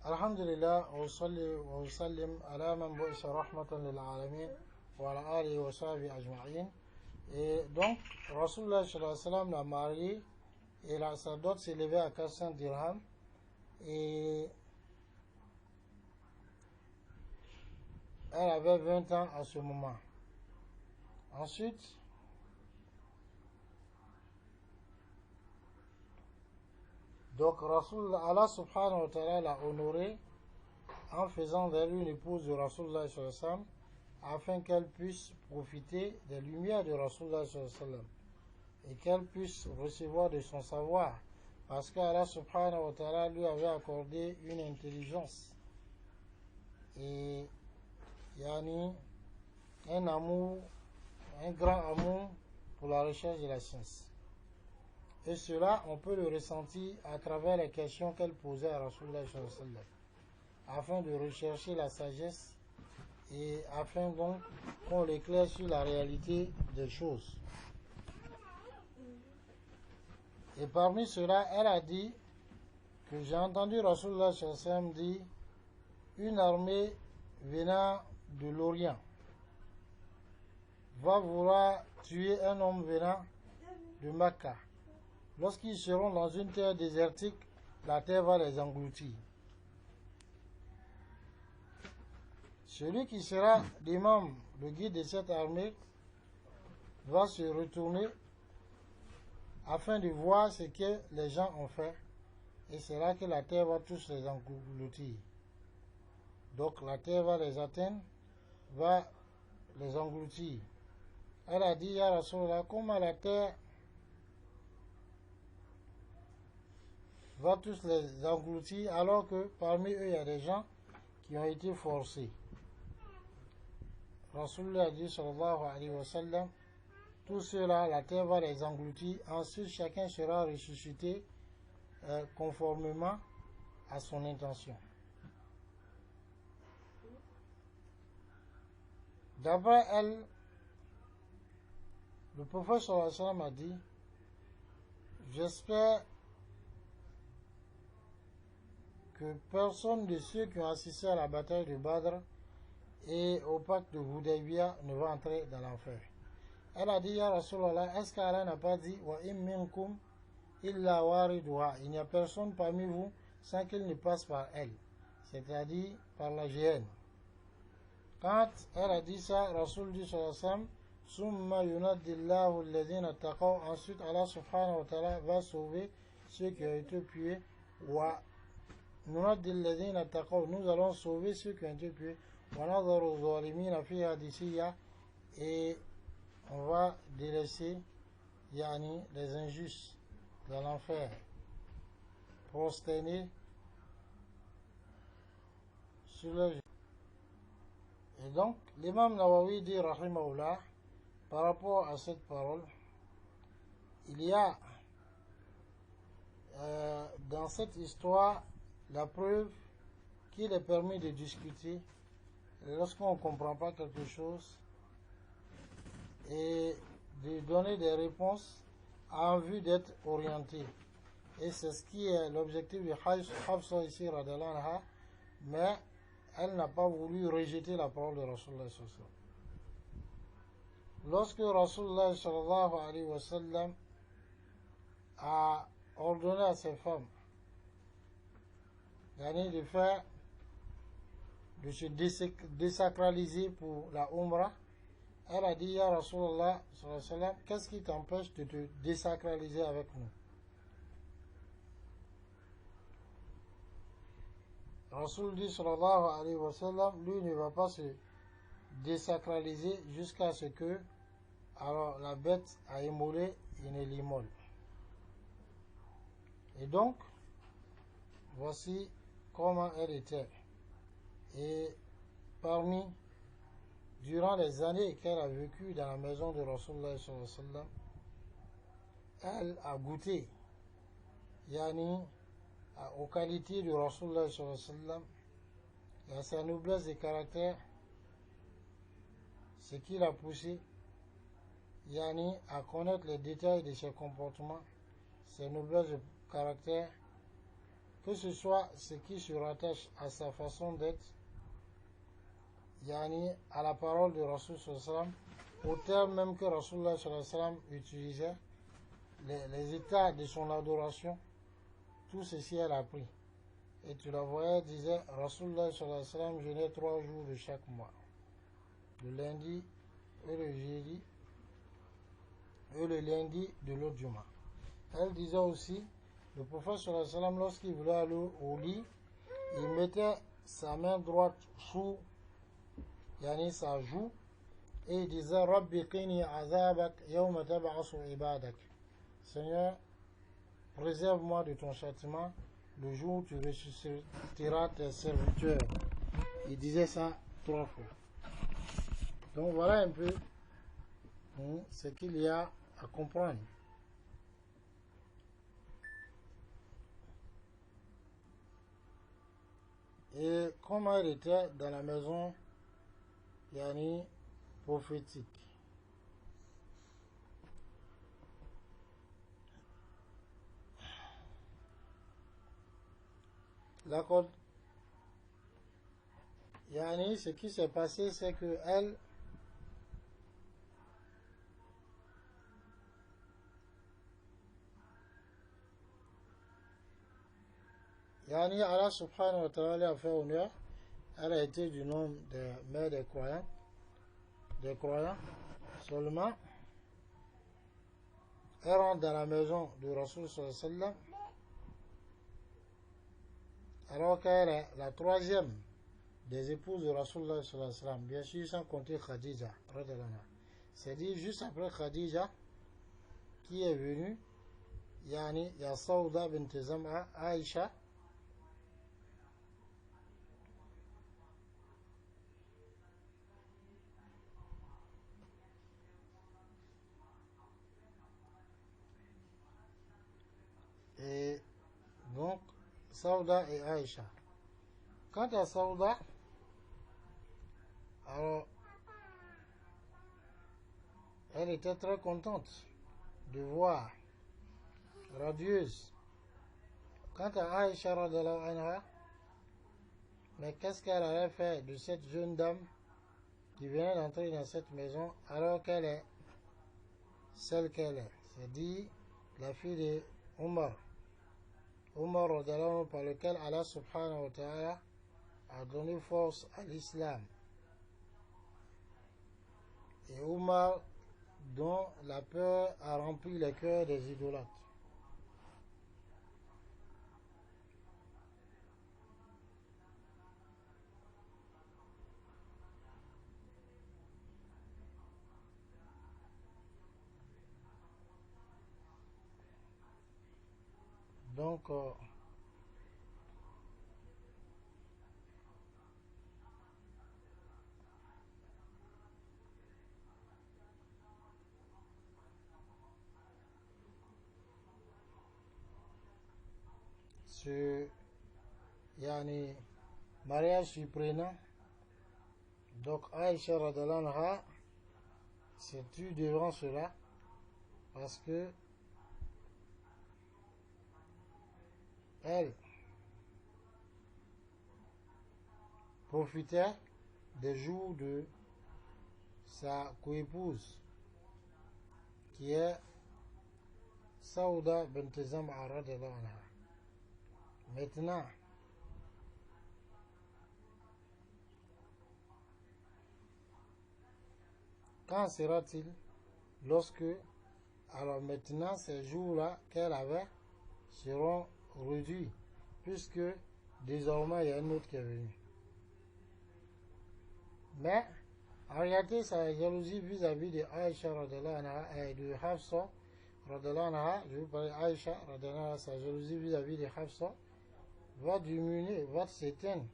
الحمد لله وأصلي وأسلم على من بعث رحمة للعالمين وعلى آله وصحبه أجمعين. Et donc, Rasulullah sallallahu alayhi wa sallam l'a marié et sa dot s'est élevée à 400 dirhams. Et elle avait 20 ans à ce moment. Ensuite, donc Rasulullah, Allah subhanahu wa ta'ala l'a honoré en faisant d'elle une épouse de Rasulullah sallallahu alayhi wa sallam, afin qu'elle puisse profiter des lumières de Rasulullah sallallahu alayhi wa sallam et qu'elle puisse recevoir de son savoir, parce qu'Allah subhanahu wa ta'ala lui avait accordé une intelligence et yani un amour, un grand amour pour la recherche de la science. Et cela, on peut le ressentir à travers les questions qu'elle posait à Rasulullah sallallahu alayhi wa sallam, afin de rechercher la sagesse et afin donc qu'on l'éclaire sur la réalité des choses. Et parmi cela, elle a dit que j'ai entendu Rasulullah sallallahu alayhi wa sallam dire: une armée venant de l'Orient va vouloir tuer un homme venant de Mecca. Lorsqu'ils seront dans une terre désertique, la terre va les engloutir. Celui qui sera l'imam, le guide de cette armée, va se retourner afin de voir ce que les gens ont fait, et c'est là que la terre va tous les engloutir. Donc la terre va les atteindre, va les engloutir. Elle a dit: Ya Rasulallah, comment la terre va tous les engloutir alors que parmi eux il y a des gens qui ont été forcés? Rasulullah a dit sallallahu alayhi wa sallam: tous ceux-là, la terre va les engloutir, ensuite chacun sera ressuscité conformément à son intention. D'après elle, le prophète sallallahu alayhi wa sallam a dit: j'espère que personne de ceux qui ont assisté à la bataille de Badr et au pacte de Hudaybiyah ne va entrer dans l'enfer. Elle a dit: Ya Rasulallah, est-ce qu'Allah n'a pas dit: wa im minkum illa wariduha, il n'y a personne parmi vous sans qu'il ne passe par elle, c'est-à-dire par la géhenne. Quand elle a dit ça, Rasul dit sallallahu alayhi wa sallam: summa yunaddillahu alladhina taqaw, ensuite Allah subhanahu wa ta'ala va sauver ceux qui ont été tués. Wa nunaddil ladhina taqaw, nous allons sauver ceux qui ont été tués. Wa nadharu zalimina fiha disiyya, et on va délaisser yani les injustes dans l'enfer, prosternés sur leur. Et donc l'imam Nawawi dit rahimahullah, par rapport à cette parole, il y a dans cette histoire la preuve qu'il est permis de discuter lorsqu'on ne comprend pas quelque chose et de donner des réponses en vue d'être orienté. Et c'est ce qui est l'objectif de Hafsa ici, radhiyallahu anha, mais elle n'a pas voulu rejeter la parole de Rasulullah sallallahu alayhi wa sallam. Lorsque Rasulullah sallallahu alayhi wa sallam a ordonné à ses femmes de se désacraliser pour la Umrah, elle a dit: Ya Rasulallah sallallahu alayhi wa sallam, qu'est-ce qui t'empêche de te désacraliser avec nous? Rasul dit sallallahu alayhi wa sallam: lui ne va pas se désacraliser jusqu'à ce que alors la bête a immolé, il ne l'immole. Et donc voici comment elle était. Et durant les années qu'elle a vécu dans la maison de Rasulullah sallallahu alayhi wa sallam, elle a goûté aux qualités de Rasulullah sallallahu alayhi wa sallam et à sa noblesse de caractère, ce qui l'a poussé à connaître les détails de ses comportements, ses noblesses de caractère, que ce soit ce qui se rattache à sa façon d'être, yani à la parole de Rasul sallam, au terme même que Rasulullah sallam utilisait, les états de son adoration, tout ceci elle a pris. Et tu la voyais, disait Rasulullah sallam jeûnait 3 jours de chaque mois, le lundi et le jeudi et le lundi de l'autre Juma. Elle disait aussi, le prophète sallam lorsqu'il voulait aller au lit, il mettait sa main droite sous yani sa joue et il disait Rabbi qini azabak yawma tab'asu ibadak. Seigneur, préserve-moi de ton châtiment le jour où tu ressusciteras tes serviteurs. Il disait ça 3 fois. Donc voilà un peu ce qu'il y a à comprendre. Et comment elle était dans la maison yani prophétique. D'accord. Yani ce qui s'est passé, c'est que elle yani Allah subhanahu wa ta'ala a fait honneur. Elle a été du nom de mère des croyants seulement. Elle rentre dans la maison de Rasul sallallahu alayhi wa sallam, alors qu'elle est la 3e des épouses de Rasulullah sallallahu alayhi wa sallam, bien sûr sans compter Khadija. C'est dit juste après Khadija qui est venue, yani il y a Sauda bint Zam'a, Aïcha, et donc Sauda et Aïcha. Quant à Sauda, alors elle était très contente de voir, radieuse. Quant à Aïcha radhiyallahu anha, mais qu'est-ce qu'elle avait fait de cette jeune dame qui venait d'entrer dans cette maison alors qu'elle est celle qu'elle est? C'est dit la fille de Omar radhiyallahu anhu, par lequel Allah subhanahu wa ta'ala a donné force à l'islam. Et Omar dont la peur a rempli les cœurs des idolâtres. Donc, ce yani, mariage surprenant, donc Aïcha radhiyallahu anha s'est tue devant cela parce que elle profitait des jours de sa coépouse qui est Sauda bint Zam'a radhiyallahu anha. Maintenant, quand sera-t-il lorsque, alors maintenant, ces jours-là qu'elle avait seront réduits, puisque désormais il y a un autre qui est venu. Mais en réalité, sa jalousie vis-à-vis de Aïcha radhiyallahu anha et de Hafsa radhiyallahu anha, je vous parle Aïcha radhiyallahu anha, sa jalousie vis-à-vis de Hafsa va diminuer, va s'éteindre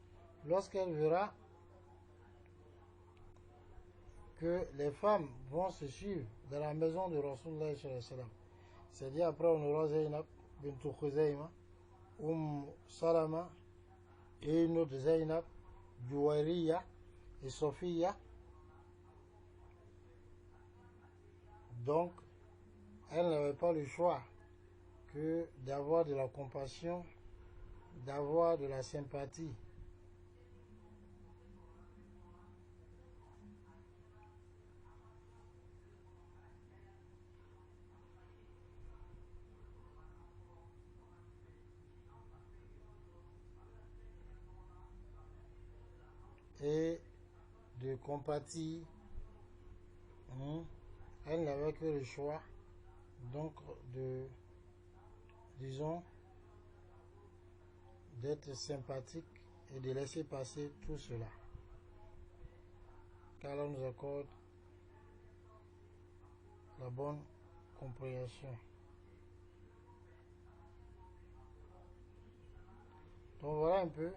lorsqu'elle verra que les femmes vont se suivre dans la maison de Rasulullah sallallahu alayhi wa sallam. C'est-à-dire après on aura Zainab bint Khuzayma, Salama et une autre Zainab, Juwairiya et Sophia. Donc, elle n'avait pas le choix que d'avoir de la compassion d'avoir de la sympathie. Et de compatir. Elle n'avait que le choix, donc, disons, d'être sympathique et de laisser passer tout cela. Qu'Allah nous accorde la bonne compréhension. Donc voilà un peu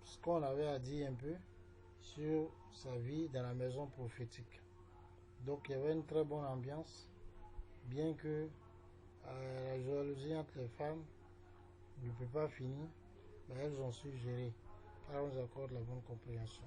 ce qu'on avait à dire un peu sur sa vie dans la maison prophétique. Donc il y avait une très bonne ambiance, bien que la jalousie entre les femmes ne peut pas finir, mais elles ont su gérer. Alors on nous accorde la bonne compréhension.